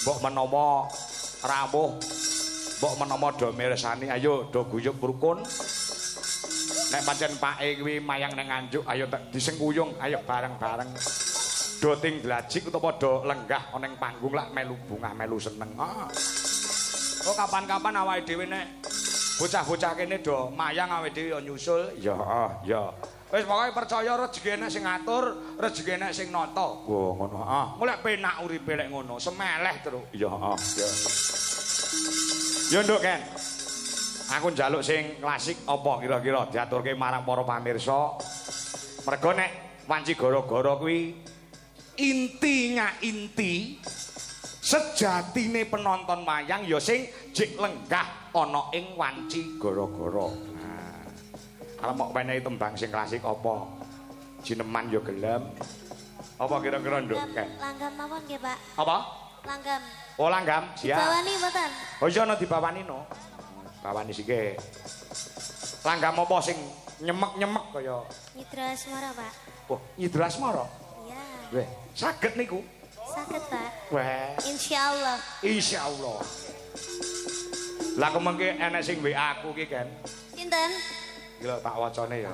mbok menawa rawuh mbok menawa do mirsani ayo do guyub rukun nek pancen pake kuwi mayang nang Nganjuk ayo disengkuyung ayo bareng-bareng do ting glajik utawa do lenggah ana ning panggung lak melu bungah melu seneng oh kapan-kapan awake dhewe nek bocah-bocah kene do mayang awake dhewe nyusul ya wis pokoke percaya rezeki enek sing ngatur rezeki enek sing nata oh ngono mulai penak uripe lek ngono semeleh terus ya yo nduk Ken aku njaluk sing klasik apa kira-kira diaturke marang para pamirsa mergo nek wanci gara-gara kuwi intinya inti sejatine penonton mayang ya sing jek lenggah ana ing wanci gara-gara kalau mau menehi tembang sing klasik apa jineman yo gelem apa kira-kira nduk Ken langgam mawon nggih Pak apa langgam oh langgam siap dibawani mboten oh iya no dibawani no bawani sike langgam apa sing nyemek-nyemek kaya Nyidra Asmara Pak oh Nyidra Asmara iya weh saged niku saged Pak weh insyaallah lah kemengke enek sing WA aku ki Ken sinten gila tak wacane ya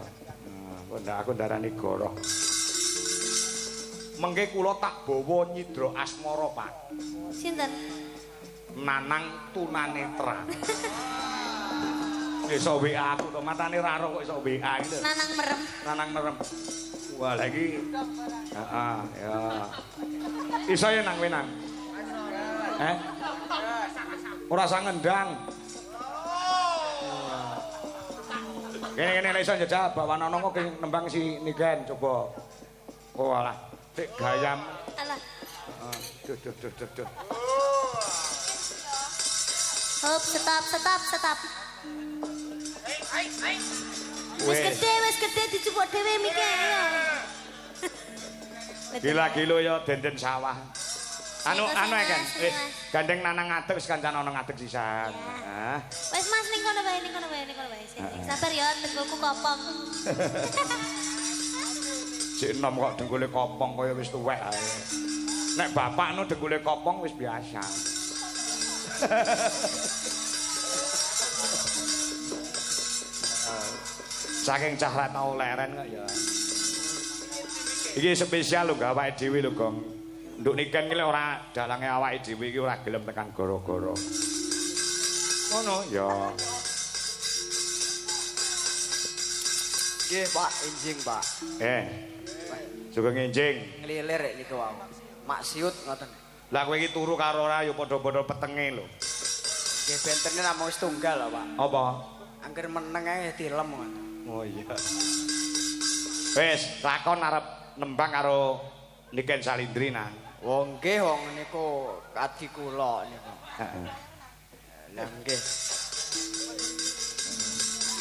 aku ndarani goroh mengke kula tak bawa Nyidra Asmara Pak sinten Nanang Tunanetra iso WA aku to matane raro kok iso WA iki Nanang merem wah lagi heeh ya iso ya nang wenang ora sang ngendang kene iso njajal bawa nono kok nembang si Niken coba oh alah sik gayam alah duh hop stop wis gede dicupuk dhewe miki ayo gila-gilo ya denden sawah anu kan wis gandeng nanang ngadeg wis kancan ana ngadeg sisan wis Mas ning kono wae sabar ya dengkulku kopong Cik enom kok dengkule kopong kaya wis tuwek ae nek bapak nu dengkule kopong wis biasa saking cah ra tau leren kok ya iki spesial lho awake dhewe lho Gong nduk Niken iki ora dalange awake dhewe iki ora gelem tekan gara-gara ngono ya nggih Pak enjing Pak sugeng enjing nglilir rek niku wae maksiut ngoten lah kowe iki turu karo ora ya padha-padha petenge lho nggih bentene namung setunggal lho Pak apa angger meneng ae dilem ngoten oh iya wis lakon arep nembang karo Niken Salindri nang wong nggih wong niku kadi kula niku heeh lah nggih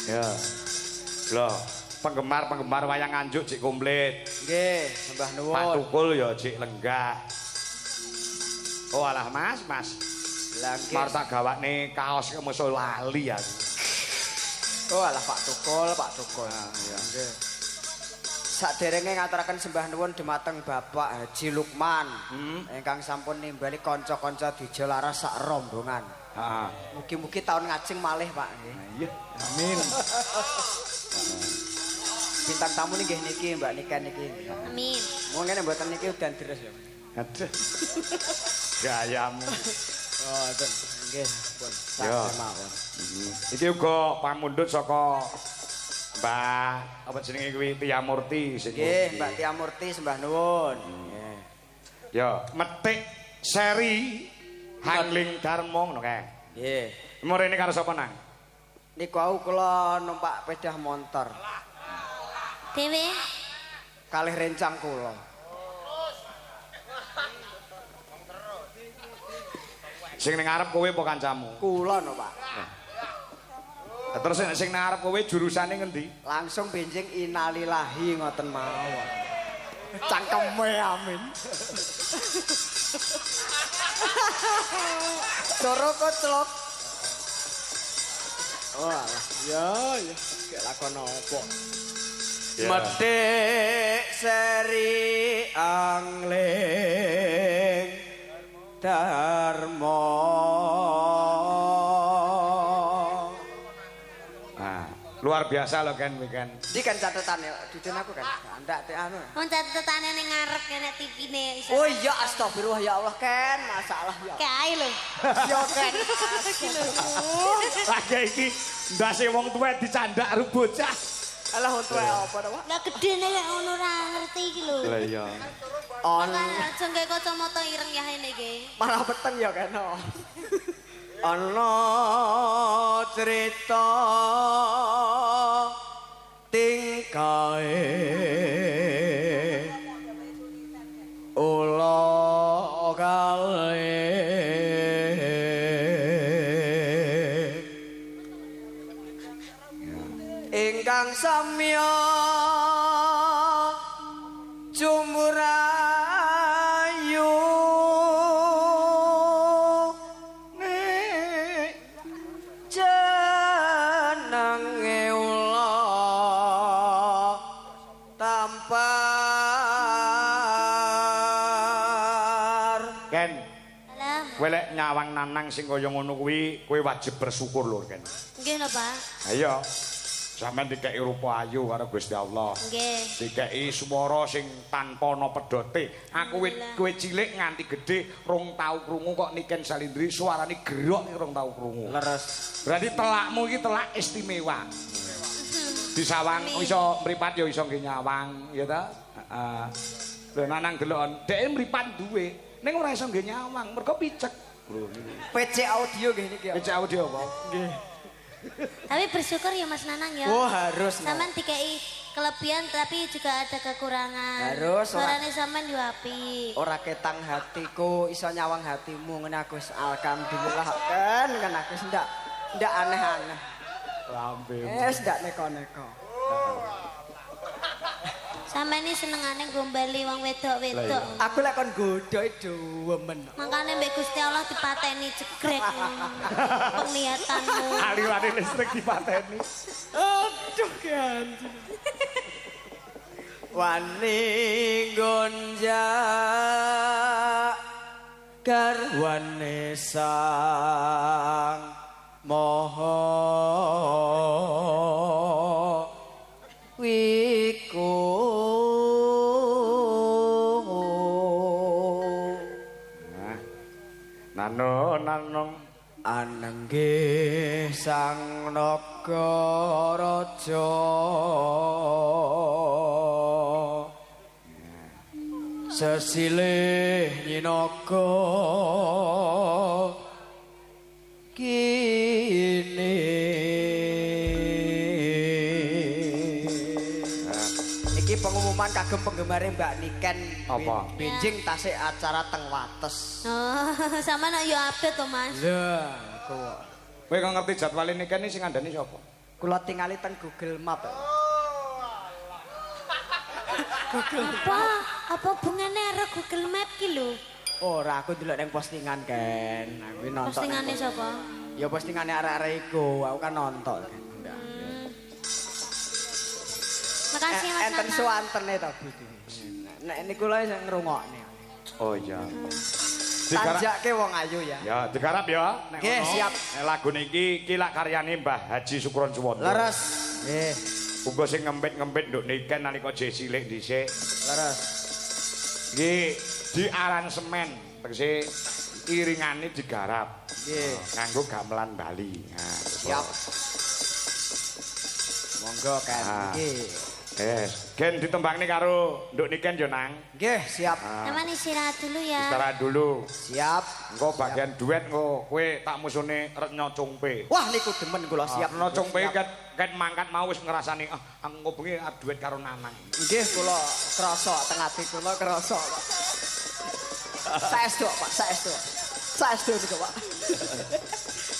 ya lho penggemar wayang Nganjuk cik komplit nggih sembah nuwun Pak Tukul ya cik lenggah oh alah mas lah nggih marta gawakne kaos kemuso lali ya oh alah Pak Tukul ya nggih saderenge ngaturaken sembah nuwun dumateng Bapak Haji Lukman ingkang sampun nimbali kanca-kanca Dija Laras sak rombongan heeh mugi-mugi taun ngajeng malih Pak nggih iya amin bintang tamu nggih niki Mbak Niken niki amin mun ngene mboten niki udan deres ya aduh gayamu oh ten nggih pun ya mawon iki uga pamundhut saka Mbak apa jenenge kuwi Tia Murti sing nggih Mbak Tia Murti sembah nuwun nggih ya metik seri Hangling Darmo ngono kae nggih mrene karo sapa nang niku aku kula numpak sepeda motor dewe kalih rencang kula sing ning ngarep kowe apa kancamu kula no Pak terus sing nang arep kowe jurusane ngendi langsung benjing innalillahi ngoten mawon cangkeme amin Coro koclok oh alah ya gak lakon apa metik seri angling Dharma. Luar biasa loh kan weekend. Iki kan catetane didin aku kan. Ndak teh anu. Wong catetane ning ngarep kene TV-ne iso. Oh iya astagfirullah ya Allah Ken, masalah ya. Kayak ae lho. Yo Ken. Lagi iki ndase wong tuwa dicandak karo bocah. Alah wong tuwa apa to, Pak? Lah gedene lek ngono ora ngerti iki lho. Lah iya. On Aja nggae kacamata ireng ya ini iki. malah peteng ya Ken. Ana cerita tingkae ula kale ingkang samya jumurayu jenenge ula tampar Ken, Alah, kowe lek nyawang nanang sing kaya ngono kuwi kowe wajib bersyukur lho Ken. nggih lho, Pak. Ayo. Sampeyan dikeki rupa ayu karo Gusti Allah. Nggih. Dikeki swara sing tanpa ana pedote. Aku kowe cilik nganti gedhe rong tau krungu kok Niken Salindri suarane gerok iki rong tau krungu. leres Berarti telakmu iki telak istimewa. Disawang iso mripat ya iso nggih nyawang, ya ta? Heeh. Lho nanang delokon, dhek mripat duwe, ning ora iso nggih nyawang, mergo picek. Lho niku. PC audio nggih niki ya. PC audio apa? Nggih. Tapi bersyukur ya Mas Nanang ya. Oh harus. No. Sampean dikei kelebihan tapi juga ada kekurangan. Harus, Suarane sampean yo apik. Ora ketang hatiku iso nyawang hatimu ngene aku wis alhamdulillah kan aku wis ndak aneh-aneh. Lambe. Wis ndak neko-neko. Sampeyan iki senengane gombali wong wedok-wedok. Aku lek kon godho dewemen. Makane mbek Gusti Allah dipateni jegrek penglihatanmu. Aliran listrik dipateni. Aduh kan. Wani gonjak garwane sang moho wiku Nanong anenggih sang nagaraja sesilih nyinaga kini iki pengumuman kagem penggemare Mbak Niken Apa? benjing tasik acara teng Wates. Oh, sampean yo update to Mas. Lah, kok kowe kok ngerti jadwal Niken iki sing ngandani sapa? kula tingali teng Google Map. Apa hubungannya karo Google Map ki lho? Ora, aku ndelok ning postingan Ken. Aku nonton. Postingane sapa? Ya postingane arek-arek iku, aku kan nonton. Makasih Mas Enten Nanang. suantene ta Bu. Nek niku lho sing ngrungokne. Oh iya. Tanjake wong ayu ya. Ya, digarap ya. Nek Nggih, ngono. siap. Nek lagune iki lak karyane Mbah Haji Sukron Suwondo. Leres. Nggih, Uga sing ngempit-ngempit nduk Niken nalika jek cilik dhisik. leres. Nggih, diaransemen tegese iringane digarap. Nggih. Nganggo gamelan Bali. Nah, Siap. Monggo Ken. Ah. Nggih. Gen ditembangne karo nduk Niken yo nang. Nggih, siap. Sampeyan istirahat dulu ya. Istirahat dulu. Siap. Engko bagian duet engko kowe tak musune Retno Cungpe. Wah, niku demen kula siap. Retno Cungpe Siap. ket mangkat mau wis ngrasani engko bengi duet karo Nanang. Nggih, kula krasa teng ati kula krasa, Pak. Saestu, Pak, saestu. Saestu niku, Pak.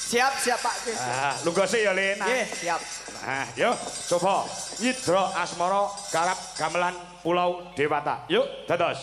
Siap, Pak. Nggih. Lungguh sik ya, Lin. Nggih, siap. Nah, yuk, coba Yidra Asmara garap gamelan Pulau Dewata. Yuk, dados.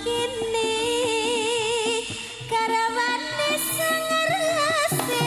kini karawane sangarase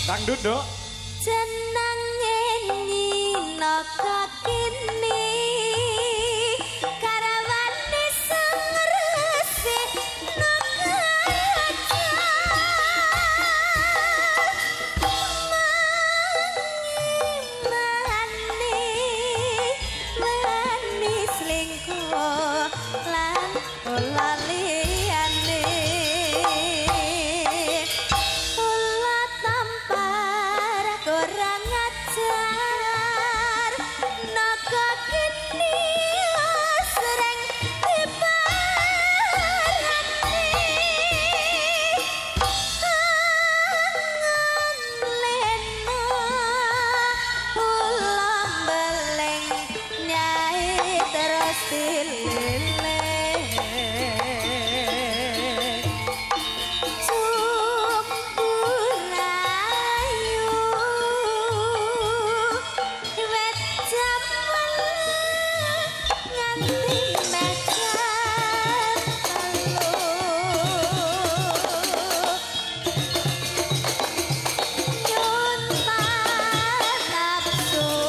Dangdut, Dok. jenenge nyinaka kini karawane sangrese manis lingko lan laliane ula tampar kurang ajar naga kini sering diparani lena ulam beleng nyai terus dililih Sumpurayu wet jaman nganti mekat nyun panapsun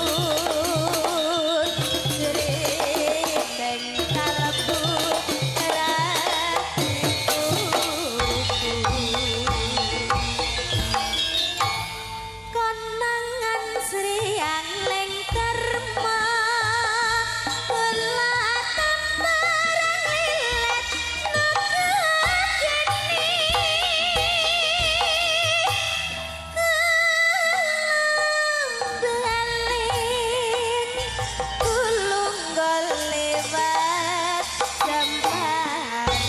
jering kalbu konangan sriyang ling terma kula tambarang lilet naga kini beling kulung golewat jambare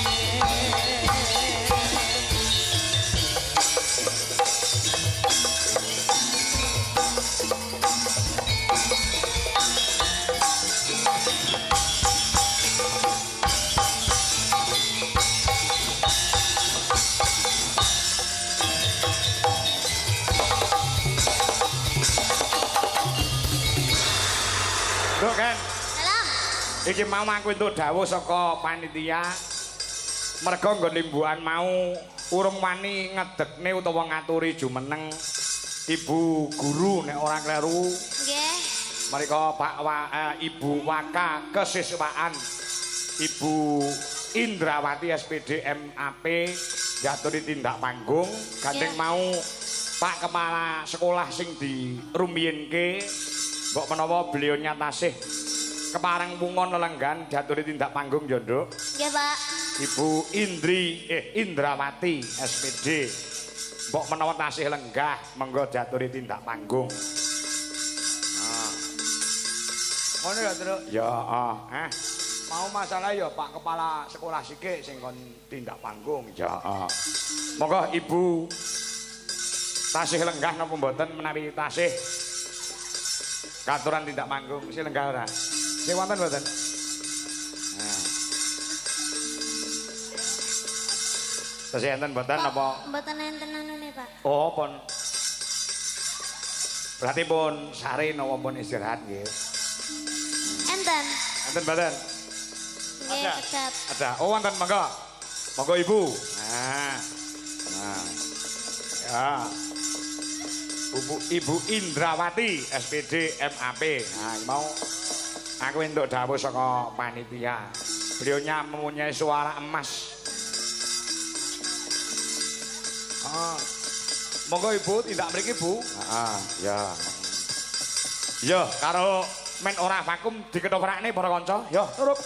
Dok, kan. Salam. Iki mau aku entuk dawuh saka panitia merga nggone mbuhan mau urung wani ngedekne utawa ngaturi jumeneng Ibu guru nek ora kleru. Nggih. Mriko Ibu Waka Kesiswaan Ibu Indrawati SPD MAP jaturi tindak panggung gandeng mau Pak Kepala Sekolah sing dirumiyinke mbok menawa beliau tasih kepareng pungon lelenggan jaturi tindak panggung ya Nduk. Nggih Pak. Ibu Indrawati SPD mbok menawa tasih lenggah menggo jaturi tindak panggung. Ngono ya, Truk? Ya, mau masalah ya Pak Kepala Sekolah sike sing kon tindak panggung. Ya, monggo Ibu tasih lenggah napa mboten menawi tasih katuran tindak panggung sing lenggah ora? Sing wonten mboten? Tasih enten mboten napa? Mboten enten anune, Pak. Oh, pun. Berarti pun sare napa pun istirahat nggih. Enten. Enten mboten? Nggih, kedap. Ada. Oh, wonten monggo. Monggo Ibu. Nah. Ya. Ibu Indrawati SPD MAP. Nah, mau aku entuk dawuh saka panitia. Beliaunya mempunyai suara emas. Monggo Ibu tindak mriki Bu. Ya. Ya, karo men ora vakum dikethoprakne para kanca. Ya, turup.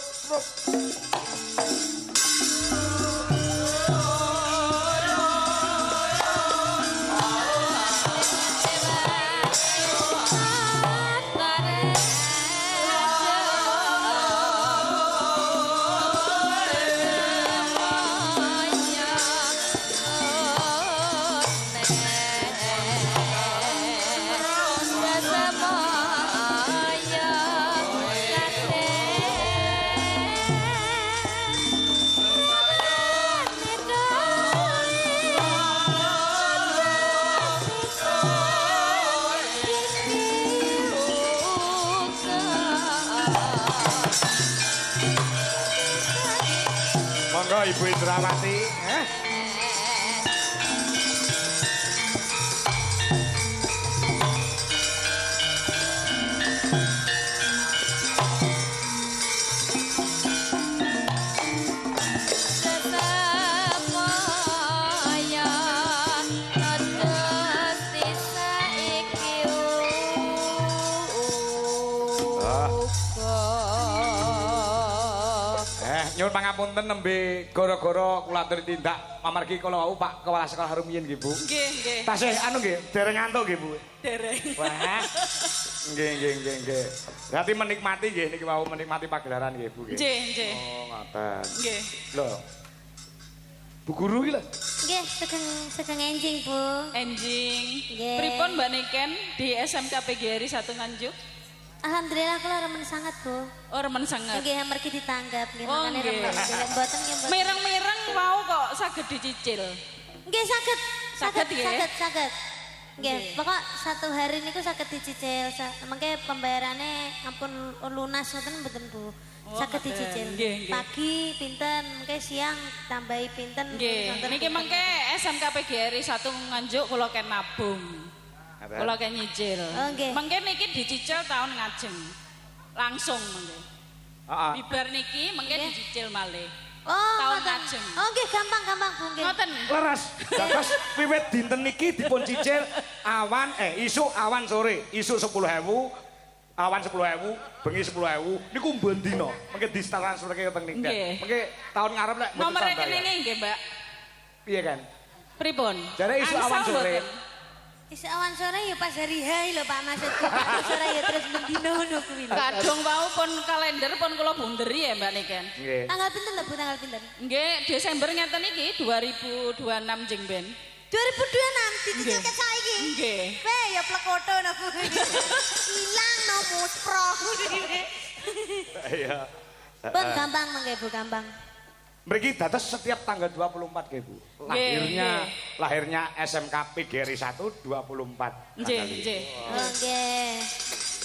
Ibu Indrawati, nyuwun pangapunten nembe gara-gara kula aturi tindak amargi kala wau Pak Kepala Sekolah rumiyin nggih Bu. Nggih. Tasih anu nggih, dereng ngantuk nggih Bu. Dereng. Wah. Nggih. Berarti menikmati nggih niki wau menikmati pagelaran nggih Bu nggih. Nggih. Oh, ngoten. Nggih. Lho. Bu guru iki lho. Nggih, segeng enjing, Bu. Enjing. Nggih. Pripun Mbak Niken di SMK PGRI 1 Nganjuk? Alhamdulillah kula remen sangat, Bu. Oh, remen sangat. Nggih, amargi ditanggap nggih Oh, makane nggih. remen. Mboten nggih mboten. Mireng-mireng mau kok saged dicicil. Nggih saged. Saged, nggih? Saged. Nggih, Nggih. pokok 1 hari niku saged dicicil. Mengke pembayarannya ampun lunas ngoten mboten, Bu. Oh, Saged ngoten. dicicil. Nggih, nggih. Pagi pinten, mengke siang tambahi pinten. Nggih, niki mengke SMK PGRI 1 Nganjuk kula ken nabung. Kula ken nyicil. Oh, nggih. Mengke niki dicicil tahun ngajeng. Langsung mengke. Heeh. Bibar niki mengke Nggih. dicicil malih. Oh, Tahun ngoten. ngajeng. Oh, nggih gampang, Bu nggih. Ngoten. Leres. Dados wiwit dinten niki dipun cicil isuk awan sore, isuk 10.000, awan 10.000, bengi 10.000 niku mben dina. Mengke ditransferke teng niku. Nggih. Mengke tahun ngarep lek mboten Nomor tambah ya. rekening nggih, Mbak. Piye kan? Pripun? Jare isuk Angsal awan sore. mboten? Isi awan sore ya pas hari hai lho Pak maksudku. Pas sore ya terus mendino ngono kuwi. Kadung wau pun kalender pun kula bunderi ya Mbak Niken. Nggih. Tanggal pinten lho Bu, tanggal pinten? Nggih, Desember ngeten iki 2026 jeng ben. 2026 dicicil ke saiki. Nggih. Weh ya plekoto no Bu. Ilang no muspro. Iya. Pun gampang mengke Bu, gampang. Mriki dados setiap tanggal 24 nggih Bu. Lahirnya SMK PGRI 1 24 Nggih, tanggal ini. nggih. Oh nggih.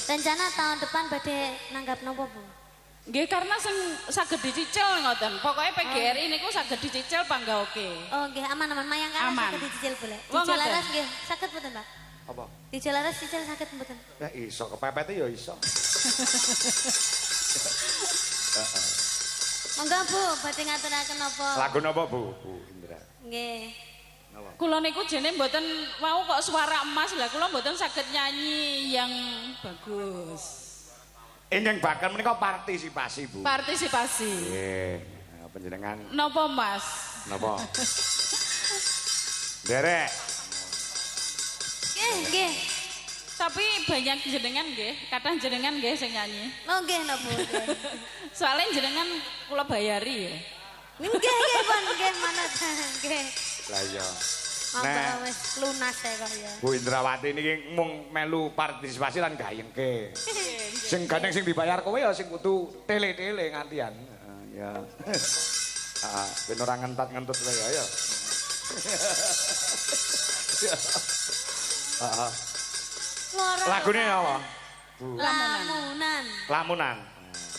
Rencana tahun depan badhe nanggap nopo Bu? Nggih karena sing saged dicicil ngoten. Pokoke PGRI niku saged dicicil pangga oke. Oh nggih aman-aman mayang kan Aman. saged dicicil boleh. Wong Dicicil ngoten. laras nggih saged mboten, Pak? Apa? Dicicil laras dicicil saged mboten? Ya iso kepepete ya iso. Monggo Bu, badhe ngaturaken apa? Lagu napa Bu? Bu Indra. Nggih. Napa? Kula niku jene mboten mau kok suara emas lah kula mboten saged nyanyi yang bagus. Ingkang bakal menika partisipasi Bu. Partisipasi. Nggih, panjenengan Napa Mas? napa? Derek. Nggih. Tapi banyak jenengan nggih, kathah jenengan nggih sing nyanyi. Oh nggih napa nggih. Soalnya jenengan kula bayari ya. Nggih Pon, nggih manut. Nggih. Lah iya. Apa wis lunas ya kok ya. Bu Indrawati niki mung melu partisipasi lan gayengke. Sing gandeng sing dibayar kowe ya sing kudu tele-tele ngantian. Ya. Heeh, ben ora ngentat-ngentut wae ya. Heeh. Lagune apa? Bu. Lamunan. Lamunan.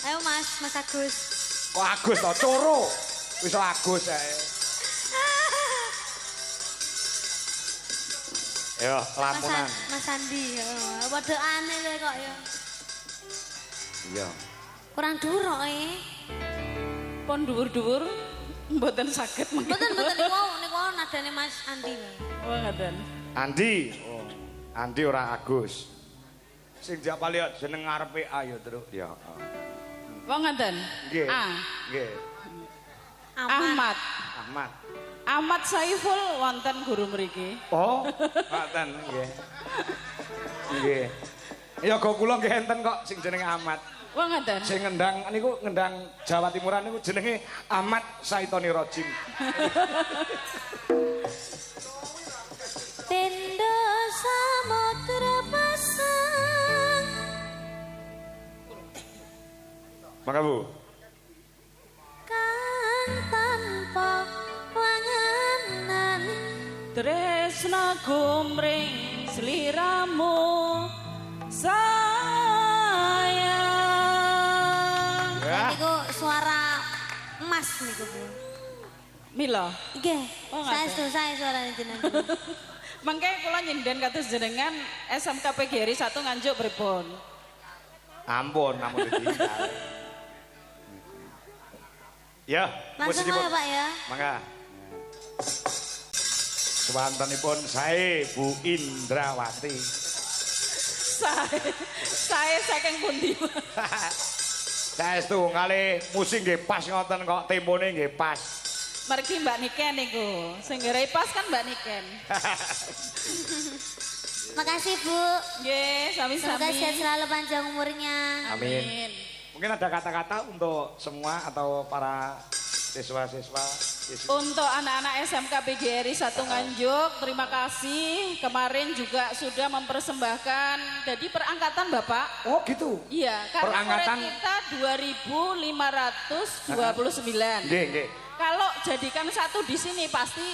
Ayo Mas Agus. Kok Agus to, Coro. Wis Agus ae. Yo, lamunan. Mas Andi, wedokane lho kok ya. Iya. Kurang durok Pon dhuwur-dhuwur mboten saged mengki. Mboten niku nadane Mas Andi. Oh ngoten. Andi. Oh. Andi ora Agus. Sing japali jeneng ngarepe ayo terus. Ya. Wong ngoten. Nggih. Ah, Nggih. Ahmad. Ahmad. Ahmad Saiful wonten guru mriki. Oh, ngoten nggih. Nggih. Ya kok kula nggih enten kok sing jenenge Ahmad. Wong ngoten. Sing ngendang niku ngendang Jawa Timuran niku jenenge Ahmad Saitoni Rojim. Tenda samudra pasang. Maka Bu. Kan tanpa wanganan. Tresna gumring sliramu sayang. Ya. Niku suara emas niku Bu. Mila. Nggih. Oh, Saya suarane jenengan. Mangke kula nyinden kados jenengan SMK PGRI 1 Nganjuk pripun? Ampun, namun ditinggal. Ya, Langsung musikipun. aja Pak ya. Mangga. Swantenipun sae Bu Indrawati. Saya saking pundi? Saestu ngalih musik nggih pas ngoten kok tempone nggih pas. Mergi Mbak Niken niku. Sing nggarai pas kan Mbak Niken. Makasih Bu. Nggih, Semoga sami-sami. sehat selalu panjang umurnya. Amin. Mungkin ada kata-kata untuk semua atau para siswa-siswa. Untuk anak-anak SMK PGRI 1 Nganjuk, terima kasih. Kemarin juga sudah mempersembahkan. Jadi perangkatan Bapak. Oh gitu. Iya, karena Perangkatan- murid kita 2.529. Nggih, nggih. Kalau jadikan satu di sini pasti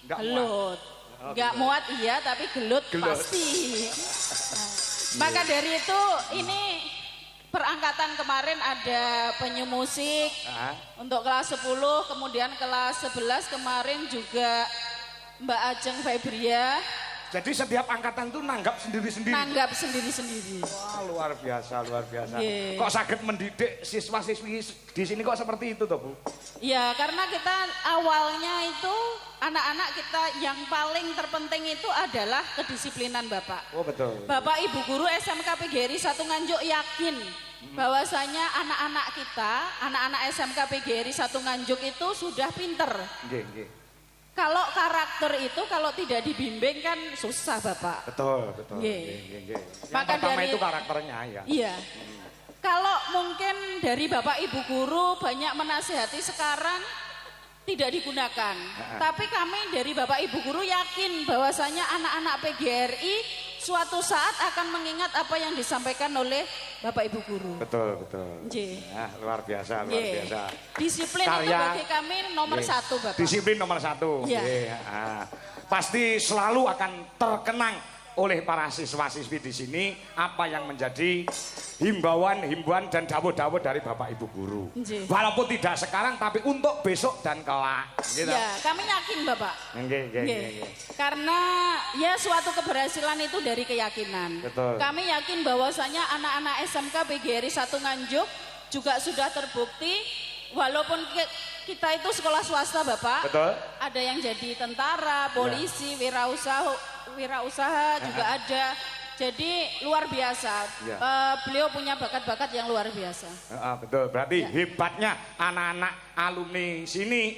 Nggak gelut. Oh, Nggak muat iya, tapi gelut, Gelut. pasti. Nah, maka dari itu ini perangkatan kemarin ada penyu musik Ah. untuk kelas 10, kemudian kelas 11 kemarin juga Mbak Ajeng Febria Jadi setiap angkatan itu nanggap sendiri-sendiri. nanggap sendiri-sendiri. Wah, luar biasa, luar biasa. Nggih. Kok sakit mendidik siswa-siswi di sini kok seperti itu toh, Bu? Ya, karena kita awalnya itu anak-anak kita yang paling terpenting itu adalah kedisiplinan Bapak. Oh, betul. Bapak Ibu Guru SMK PGRI 1 Nganjuk yakin bahwasanya anak-anak kita, anak-anak SMK PGRI 1 Nganjuk itu sudah pinter. Nggih, nggih. Kalau karakter itu kalau tidak dibimbing kan susah Bapak. Betul, betul. Nggih. Nggih, nggih. Yang Maka pertama dari- itu karakternya ya. Iya. Kalau mungkin dari Bapak Ibu Guru banyak menasihati sekarang tidak digunakan. Tapi kami dari Bapak Ibu Guru yakin bahwasanya anak-anak PGRI suatu saat akan mengingat apa yang disampaikan oleh Bapak Ibu Guru. Betul, betul. Nggih. Nah, luar biasa, luar Nggih. biasa. Disiplin itu Karya- bagi kami nomor Nggih. 1 Bapak. Disiplin nomor 1. Iya. Nggih, pasti selalu akan terkenang oleh para siswa-siswi di sini apa yang menjadi himbauan dan dawuh-dawuh dari Bapak Ibu guru. Nggih. Walaupun tidak sekarang tapi untuk besok dan kelak. Gitu. Ya, kami yakin Bapak. Nggih. Karena ya suatu keberhasilan itu dari keyakinan. Betul. Kami yakin bahwasanya anak-anak SMK PGRI 1 Nganjuk juga sudah terbukti walaupun kita itu sekolah swasta Bapak. Betul. Ada yang jadi tentara, polisi, wirausaha juga ada. Jadi luar biasa. Ya. Beliau punya bakat-bakat yang luar biasa. Betul. Berarti hebatnya anak-anak alumni sini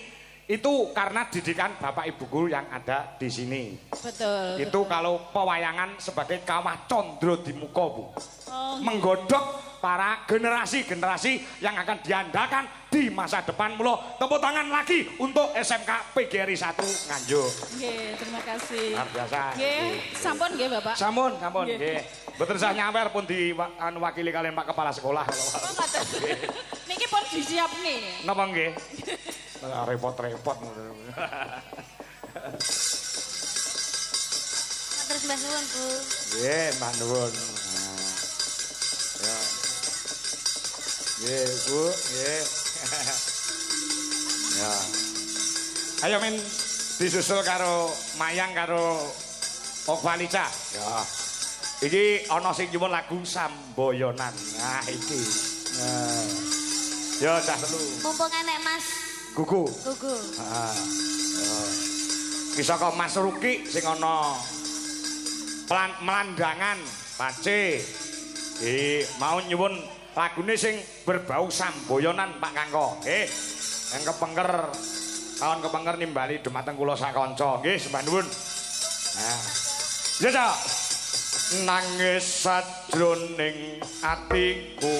itu karena didikan Bapak Ibu guru yang ada di sini. Betul. Itu kalau pewayangan sebagai kawah condro di muka, Bu. Oh, Menggodok para generasi-generasi yang akan diandalkan di masa depan. Mula tepuk tangan lagi untuk SMK PGRI 1 Nganjuk. Nggih, terima kasih. Luar biasa. Nggih, sampun nggih Bapak. Sampun Nggih. nggih. Mboten sah nyawer pun diwakili kalian Pak Kepala Sekolah. Oh, ngaten. Niki pun disiapne. Napa nggih? Repot-repot. Terus Mbah Nuwun, Bu. Nggih, Mbah Nuwun. Ya. Nggih, Bu, nggih. Ya. Ayo men disusul karo Mayang karo Okvalica. Ya. Iki ana sing nyuwun lagu Samboyonan. Nah, iki. Nah. Yo cah telu. Mumpung enek Mas Gugu. Gugu. Heeh. Ki saka Mas Ruki sing ana melandangan Pace. Mau nyuwun lagune sing berbau Samboyonan Pak Kangko. Nggih. Yang kepengker kawan kepengker nimbali dumateng kula sakanca. Nggih, sembah nuwun. Nah. Ya, Cak. Nangis sajroning atiku.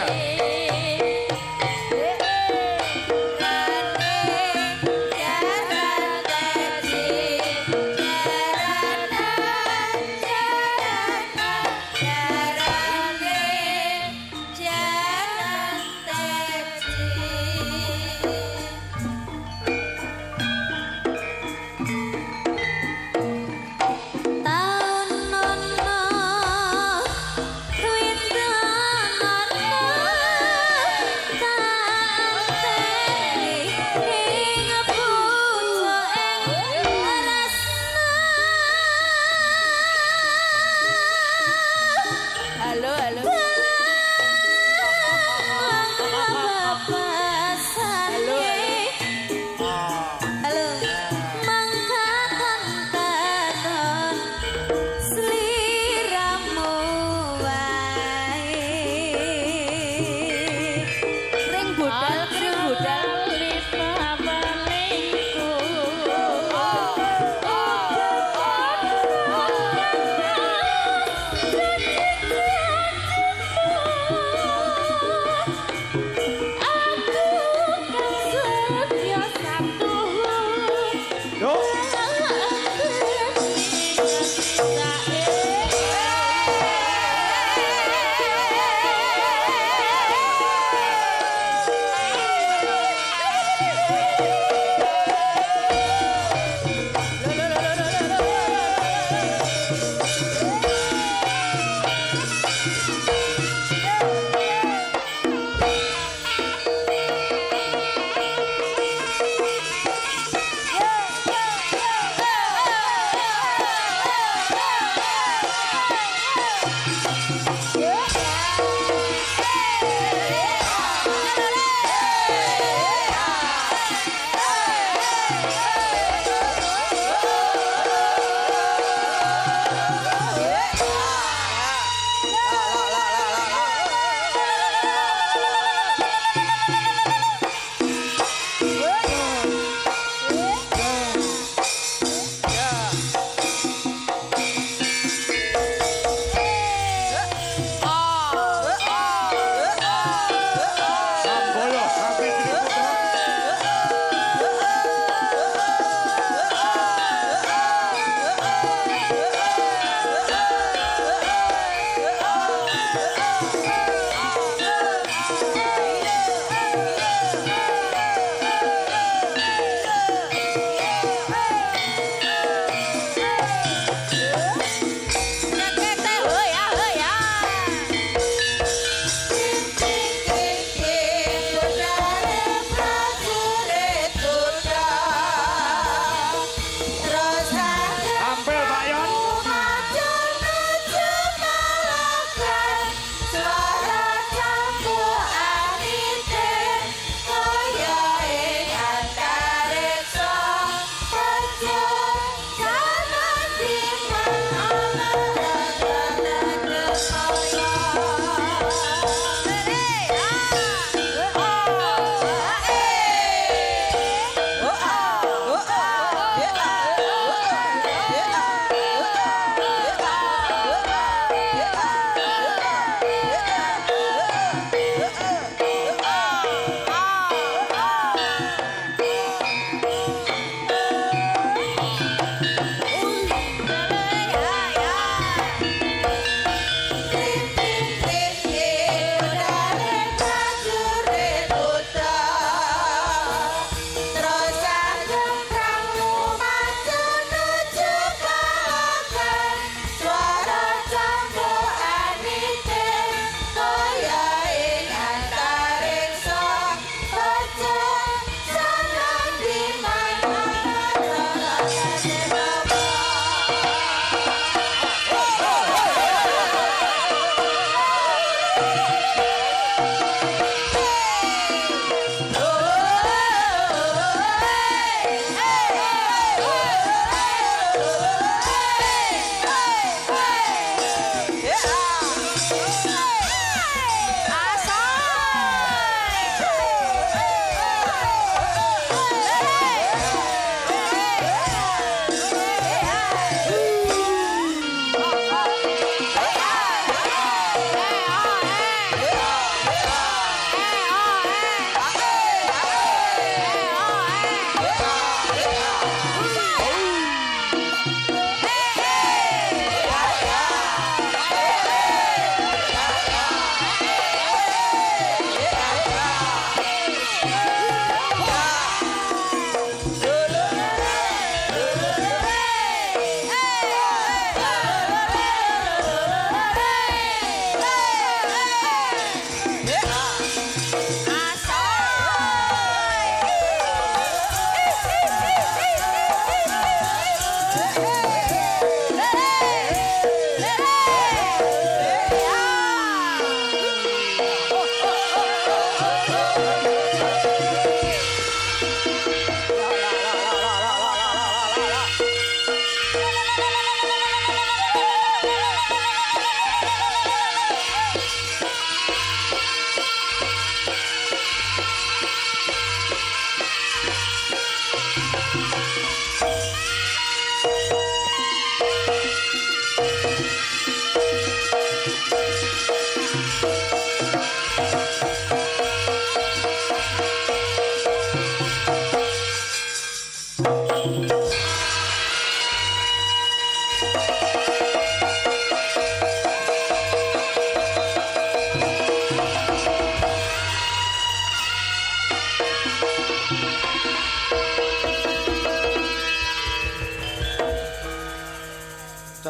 ya. Taun nono winten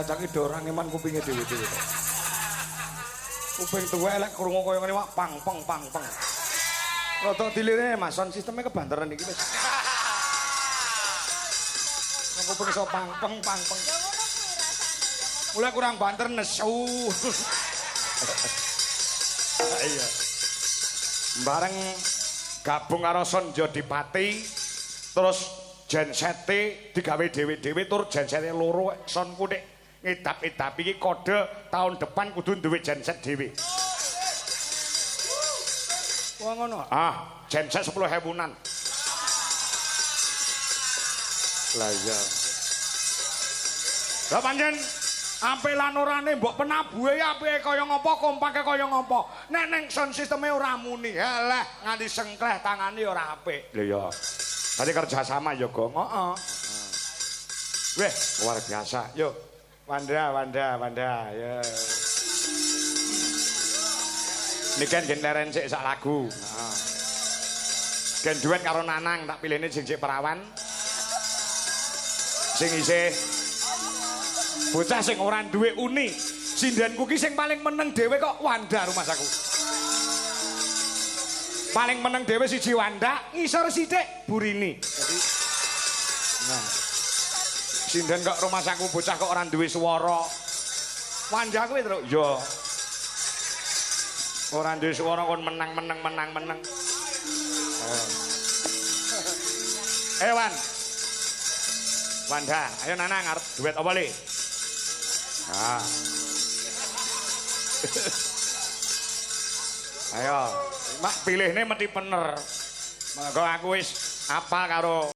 cacake do ora ngeman kupinge dhewe-dhewe. Kuping tuwek lek krungu kaya ngene wak pang peng pang peng. Rada dilirene Mas, sound sisteme kebanteran iki wis. Nang kuping iso pang peng pang peng. Mulai kurang banter nesu. Iya. Bareng gabung karo Sonjo Dipati terus gensete digawe dhewe-dhewe tur gensete loro sonku nek ngedap-edap iki kode tahun depan kudu duwe genset dhewe. Wah ngono. Ah, genset 10.000-an. Lah iya. Lah pancen ampe lan orane mbok penabuhe apike kaya ngopo kompake kaya ngopo. Nek ning sound sisteme ora muni. Halah nganti sengkleh tangane ora apik. Lho ya. Tadi kerjasama ya Gong. Heeh. Weh, luar biasa. Yuk. Wanda. Ya. Niki kan leren sik sak lagu. Heeh. Gen duet karo Nanang tak pilihne sing sik perawan. Sing isih bocah sing ora duwe uni. Sindanku ki sing paling meneng dhewe kok Wanda rumah saku. Paling meneng dhewe siji Wanda, ngisor sithik Burini. Jadi nah. Sindan kok rumah saku bocah kok ora duwe swara. Wanda kuwi terus yo. Ora duwe swara kon menang. Wan. Wanda, ayo Nanang arep duet apa le? Ah. Ayo, mak pilihne mesti bener. Mengko aku wis apal karo